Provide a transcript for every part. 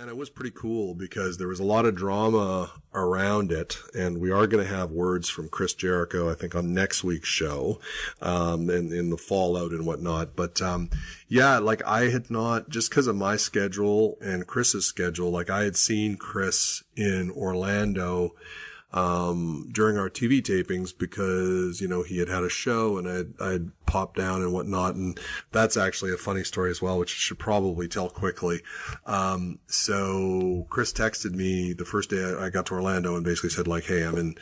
Man, it was pretty cool because there was a lot of drama around it, and we are going to have words from Chris Jericho, I think, on next week's show, and in the fallout and whatnot. But, yeah, like I had not, just because of my schedule and Chris's schedule, like I had seen Chris in Orlando, during our TV tapings because, you know, he had a show and I'd popped down and whatnot. And that's actually a funny story as well, which I should probably tell quickly. So Chris texted me the first day I got to Orlando and basically said like, hey, I'm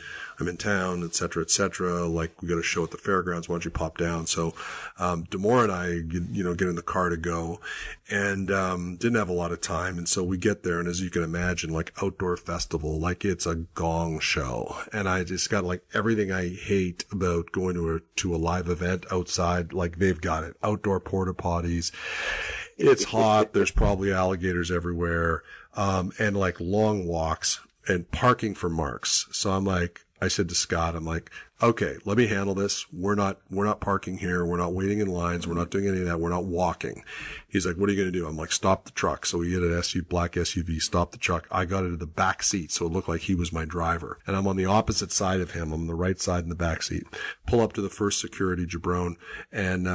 in town, et cetera, et cetera. Like we got a show at the fairgrounds. Why don't you pop down? So, Demore and I, get in the car to go and, didn't have a lot of time. And so we get there. And as you can imagine, like outdoor festival, like it's a gong show. And I just got like everything I hate about going to a live event outside. Like they've got it. Outdoor porta potties. It's hot. There's probably alligators everywhere. And like long walks and parking for marks. So I said to Scott, I'm like, okay, let me handle this. We're not parking here. We're not waiting in lines. We're not doing any of that. We're not walking. He's like, what are you going to do? I'm like, stop the truck. So we had an black SUV, stop the truck. I got into the back seat. So it looked like he was my driver. And I'm on the opposite side of him. I'm on the right side in the back seat. Pull up to the first security jabron and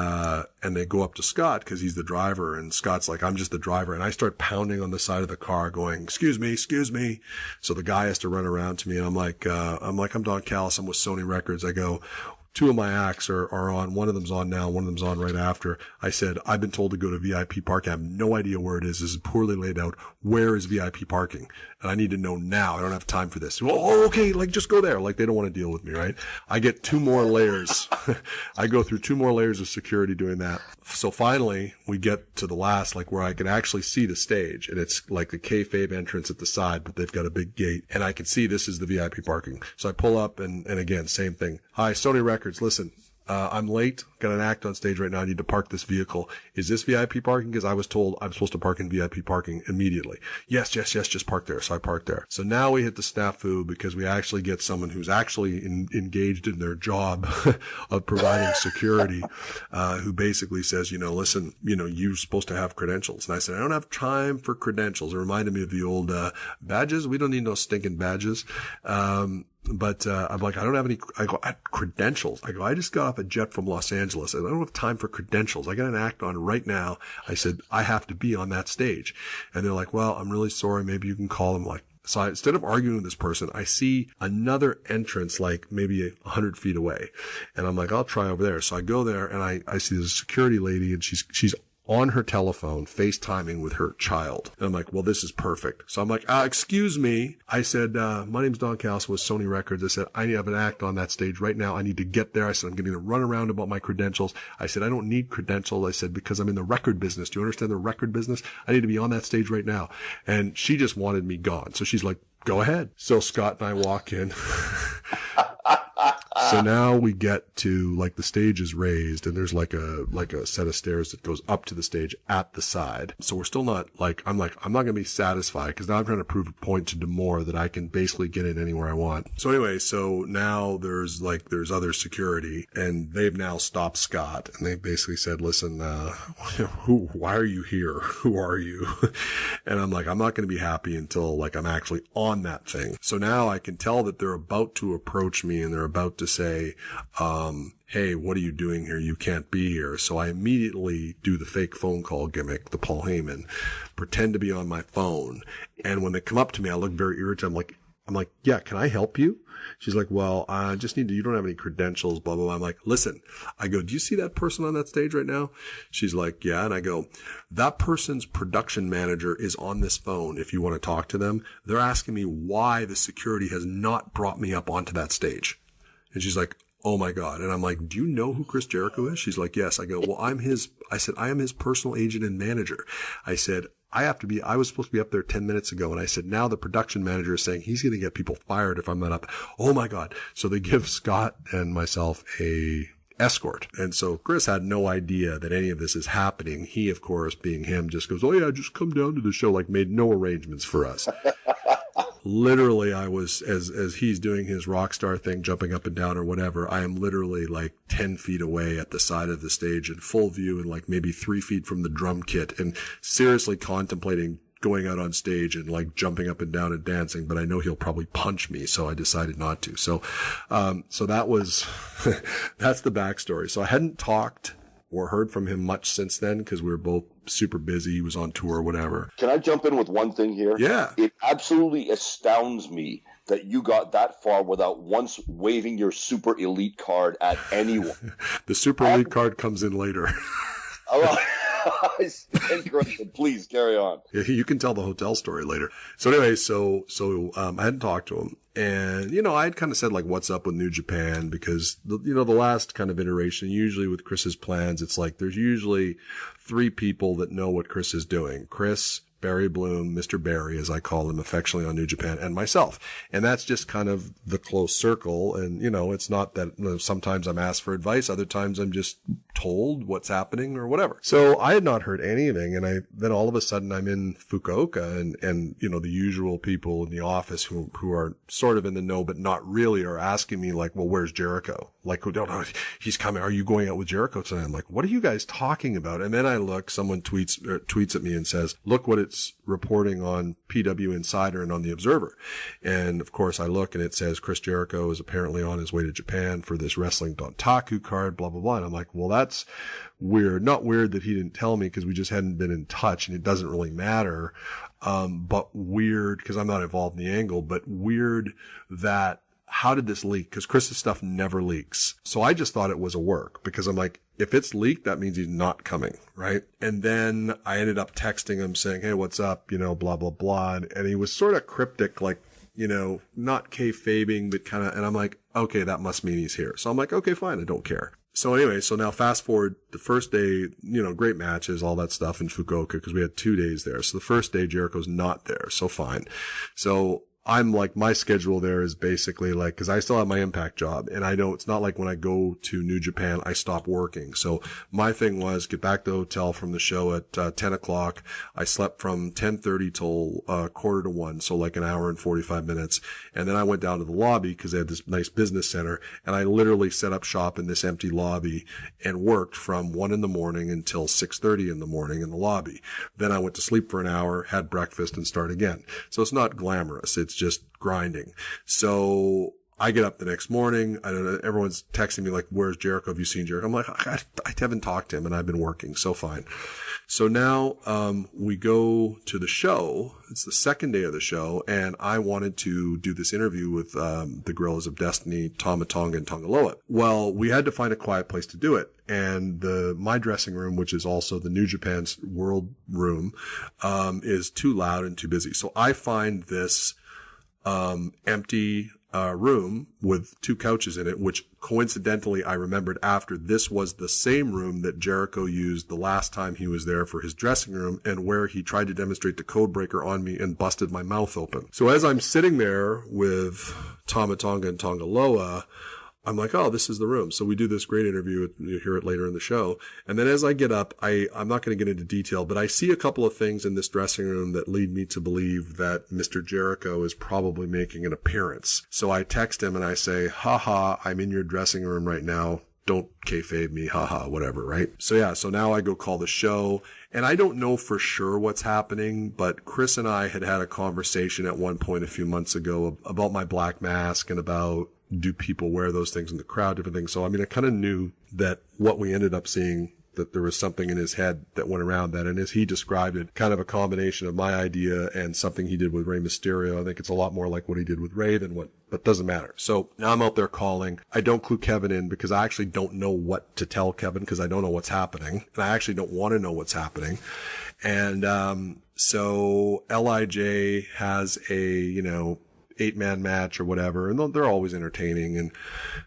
they go up to Scott because he's the driver. And Scott's like, I'm just the driver. And I start pounding on the side of the car going, excuse me. So the guy has to run around to me. And I'm like, I'm Don Callis. I'm with Sony Records. I go, two of my acts are on. One of them's on now. One of them's on right after. I said, I've been told to go to VIP parking. I have no idea where it is. This is poorly laid out. Where is VIP parking? And I need to know now. I don't have time for this. Oh, okay. Like, just go there. Like, they don't want to deal with me, right? I get 2 more layers. I go through 2 more layers of security doing that. So finally, we get to the last, like, where I can actually see the stage. And it's like the kayfabe entrance at the side, but they've got a big gate. And I can see this is the VIP parking. So I pull up and again, same thing. Hi, Sony Records. Listen, I'm late. Got an act on stage right now. I need to park this vehicle. Is this VIP parking? Because I was told I'm supposed to park in VIP parking immediately. Yes. Just park there. So I parked there. So now we hit the snafu because we actually get someone who's actually engaged in their job of providing security, who basically says, listen, you're supposed to have credentials. And I said, I don't have time for credentials. It reminded me of the old, badges. We don't need no stinking badges. But I'm like, I don't have any, credentials. I just got off a jet from Los Angeles and I don't have time for credentials. I got an act on right now. I said, I have to be on that stage. And they're like, well, I'm really sorry. Maybe you can call them. Like, so instead of arguing with this person, I see another entrance, like maybe 100 feet away. And I'm like, I'll try over there. So I go there and I see this security lady and she's on her telephone, FaceTiming with her child. And I'm like, well, this is perfect. So I'm like, excuse me. I said, my name's Don Callis with Sony Records. I said, I have an act on that stage right now. I need to get there. I said, I'm getting to run around about my credentials. I said, I don't need credentials. I said, because I'm in the record business. Do you understand the record business? I need to be on that stage right now. And she just wanted me gone. So she's like, go ahead. So Scott and I walk in. So now we get to like the stage is raised and there's like a set of stairs that goes up to the stage at the side. So we're still not I'm not going to be satisfied because now I'm trying to prove a point to Demore that I can basically get in anywhere I want. So anyway, so now there's other security and they've now stopped Scott and they basically said, listen, why are you here? Who are you? And I'm like, I'm not going to be happy until like I'm actually on that thing. So now I can tell that they're about to approach me and they're about to say, hey, what are you doing here? You can't be here. So I immediately do the fake phone call gimmick, the Paul Heyman, pretend to be on my phone. And when they come up to me, I look very irritated. I'm like, yeah, can I help you? She's like, well, I just you don't have any credentials, blah, blah, blah. I'm like, listen, I go, do you see that person on that stage right now? She's like, yeah. And I go, that person's production manager is on this phone. If you want to talk to them, they're asking me why the security has not brought me up onto that stage. And she's like, oh my God. And I'm like, do you know who Chris Jericho is? She's like, yes. I go, well, I am his personal agent and manager. I said, I was supposed to be up there 10 minutes ago. And I said, now the production manager is saying he's going to get people fired if I'm not up. Oh my God. So they give Scott and myself a escort. And so Chris had no idea that any of this is happening. He, of course, being him, just goes, oh yeah, just come down to the show, like made no arrangements for us. Literally, I was, as he's doing his rock star thing, jumping up and down or whatever, I am literally like 10 feet away at the side of the stage in full view and like maybe 3 feet from the drum kit and seriously contemplating going out on stage and like jumping up and down and dancing, but I know he'll probably punch me. So I decided not to. So that was, that's the backstory. So I hadn't talked or heard from him much since then because we were both super busy. He was on tour or whatever. Can I jump in with one thing here? Yeah. It absolutely astounds me that you got that far without once waving your super elite card at anyone. The super elite card comes in later. Please carry on. Yeah, you can tell the hotel story later. So anyway, so I hadn't talked to him, and I had kind of said like, "What's up with New Japan?" Because the last kind of iteration, usually with Chris's plans, it's like there's usually 3 people that know what Chris is doing: Chris, Barry Bloom, Mr. Barry, as I call him affectionately on New Japan, and myself. And that's just kind of the close circle. And, it's not that sometimes I'm asked for advice. Other times I'm just told what's happening or whatever. So I had not heard anything. And then all of a sudden I'm in Fukuoka and the usual people in the office who are sort of in the know, but not really, are asking me like, well, where's Jericho? Like, he's coming. Are you going out with Jericho tonight? I'm like, what are you guys talking about? And then I look, someone tweets at me and says, look what it's reporting on PW Insider and on the Observer. And of course I look and it says Chris Jericho is apparently on his way to Japan for this Wrestling Dontaku card, blah, blah, blah. And I'm like, well, that's weird. Not weird that he didn't tell me because we just hadn't been in touch and it doesn't really matter. But weird because I'm not involved in the angle, but weird that how did this leak? Because Chris's stuff never leaks. So I just thought it was a work because I'm like, if it's leaked, that means he's not coming, right? And then I ended up texting him saying, hey, what's up? Blah, blah, blah. And he was sort of cryptic, like, not kayfabing, but kind of, and I'm like, okay, that must mean he's here. So I'm like, okay, fine. I don't care. So anyway, so now fast forward the first day, great matches, all that stuff in Fukuoka because we had 2 days there. So the first day Jericho's not there. So fine. So I'm like, my schedule there is basically like, cause I still have my Impact job and I know it's not like when I go to New Japan, I stop working. So my thing was get back to the hotel from the show at 10 o'clock. I slept from 10:30 till 12:45. So like an hour and 45 minutes. And then I went down to the lobby cause they had this nice business center and I literally set up shop in this empty lobby and worked from 1 a.m. until 6:30 in the morning in the lobby. Then I went to sleep for an hour, had breakfast and start again. So it's not glamorous. It's just grinding. So I get up the next morning. I don't know. Everyone's texting me like, where's Jericho? Have you seen Jericho? I'm like, I haven't talked to him and I've been working. So fine. So now, we go to the show. It's the second day of the show. And I wanted to do this interview with, the Gorillas of Destiny, Tama Tonga and Tongaloa. Well, we had to find a quiet place to do it. And my dressing room, which is also the New Japan's world room, is too loud and too busy. So I find this, empty, room with 2 couches in it, which coincidentally I remembered after this was the same room that Jericho used the last time he was there for his dressing room and where he tried to demonstrate the code breaker on me and busted my mouth open. So as I'm sitting there with Tama Tonga and Tongaloa, I'm like, oh, this is the room. So we do this great interview. You'll hear it later in the show. And then as I get up, I'm not going to get into detail, but I see a couple of things in this dressing room that lead me to believe that Mr. Jericho is probably making an appearance. So I text him and I say, haha, I'm in your dressing room right now. Don't kayfabe me, haha, whatever, right? So yeah, so now I go call the show and I don't know for sure what's happening, but Chris and I had a conversation at one point a few months ago about my black mask and about do people wear those things in the crowd, different things. So, I mean, I kind of knew that what we ended up seeing, that there was something in his head that went around that. And as he described it, kind of a combination of my idea and something he did with Rey Mysterio. I think it's a lot more like what he did with Rey than but doesn't matter. So now I'm out there calling. I don't clue Kevin in because I actually don't know what to tell Kevin because I don't know what's happening. And I actually don't want to know what's happening. And, so LIJ has a, 8-man match or whatever, and they're always entertaining. And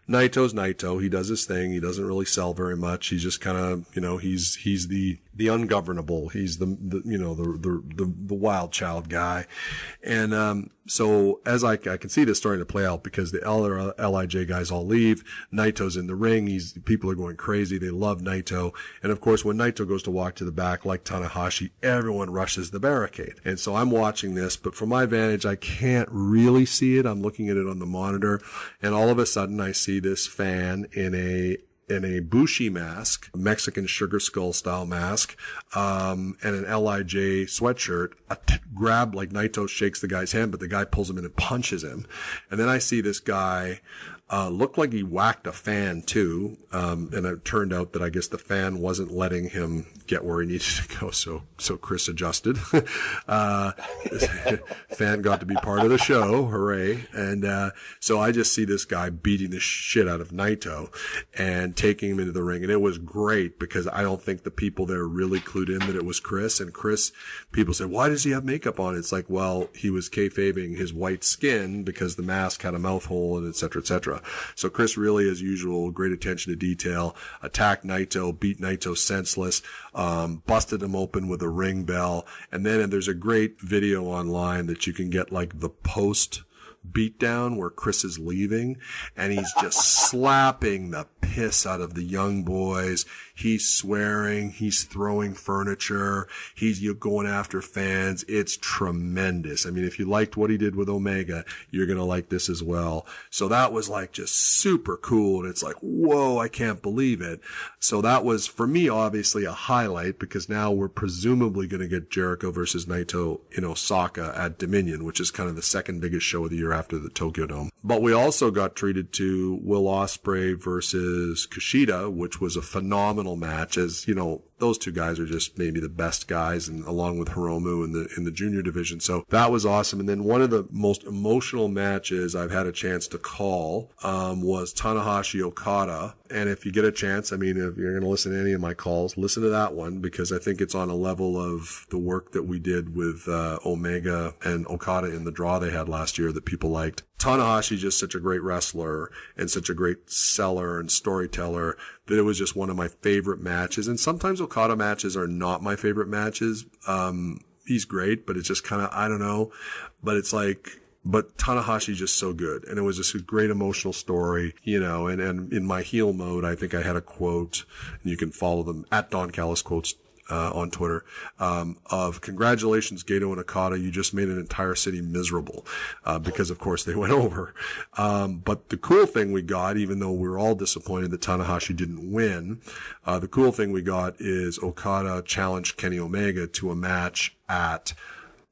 Naito's Naito. He does his thing. He doesn't really sell very much. He's just kind of, he's the ungovernable. He's the wild child guy. And, so as I can see this starting to play out because the other LIJ guys all leave. Naito's in the ring. People are going crazy. They love Naito. And of course, when Naito goes to walk to the back like Tanahashi, everyone rushes the barricade. And so I'm watching this, but from my vantage, I can't really see it. I'm looking at it on the monitor. And all of a sudden I see this fan in a a Bushi mask, Mexican sugar skull style mask, and an LIJ sweatshirt, grab, like Naito shakes the guy's hand, but the guy pulls him in and punches him. And then I see this guy, looked like he whacked a fan too. And it turned out that I guess the fan wasn't letting him get where he needed to go. So Chris adjusted. Fan got to be part of the show. Hooray. And, so I just see this guy beating the shit out of Naito and taking him into the ring. And it was great because I don't think the people there really clued in that it was Chris. And Chris, people said, why does he have makeup on? It's like, well, he was kayfabing his white skin because the mask had a mouth hole and et cetera, et cetera. So Chris really, as usual, great attention to detail, attacked Naito, beat Naito senseless, busted him open with a ring bell. And then there's a great video online that you can get, like the post beatdown where Chris is leaving and he's just slapping the piss out of the young boys. He's swearing, he's throwing furniture, he's going after fans. It's tremendous. I mean, if you liked what he did with Omega, you're going to like this as well. So that was like just super cool. And it's like, whoa, I can't believe it. So that was, for me, obviously a highlight because now we're presumably going to get Jericho versus Naito in Osaka at Dominion, which is kind of the second biggest show of the year after the Tokyo Dome. But we also got treated to Will Ospreay versus Kushida, which was a phenomenal match. As you know, those two guys are just maybe the best guys, and along with Hiromu in the junior division. So that was awesome. And then one of the most emotional matches I've had a chance to call was Tanahashi Okada. And if you get a chance, I mean, if you're going to listen to any of my calls, listen to that one because I think it's on a level of the work that we did with Omega and Okada in the draw they had last year that people liked. Tanahashi is just such a great wrestler and such a great seller and storyteller that it was just one of my favorite matches. And sometimes Okada matches are not my favorite matches. He's great, but it's just kind of, I don't know, but it's like, but Tanahashi's just so good. And it was just a great emotional story, you know, and in my heel mode, I think I had a quote, and you can follow them at Don Callis Quotes on Twitter, of congratulations, Gato and Okada. You just made an entire city miserable, because of course they went over. But the cool thing we got, even though we were all disappointed that Tanahashi didn't win, the cool thing we got is Okada challenged Kenny Omega to a match at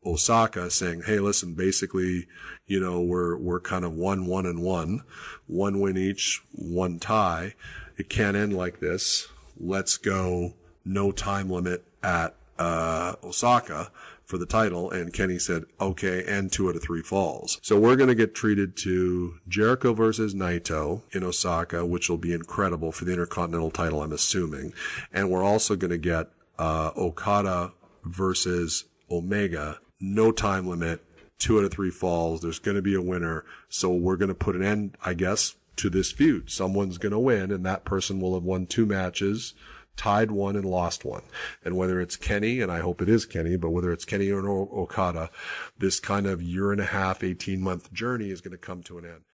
Osaka saying, hey, listen, basically, you know, we're kind of 1-1-1, one win each, one tie. It can't end like this. Let's go. No time limit at Osaka for the title. And Kenny said, okay, and 2 out of 3 falls. So we're going to get treated to Jericho versus Naito in Osaka, which will be incredible for the Intercontinental title, I'm assuming. And we're also going to get Okada versus Omega. No time limit, 2 out of 3 falls. There's going to be a winner. So we're going to put an end, I guess, to this feud. Someone's going to win, and that person will have won 2 matches, tied 1 and lost 1. And whether it's Kenny, and I hope it is Kenny, but whether it's Kenny or Okada, this kind of 1.5 year, 18-month journey is going to come to an end.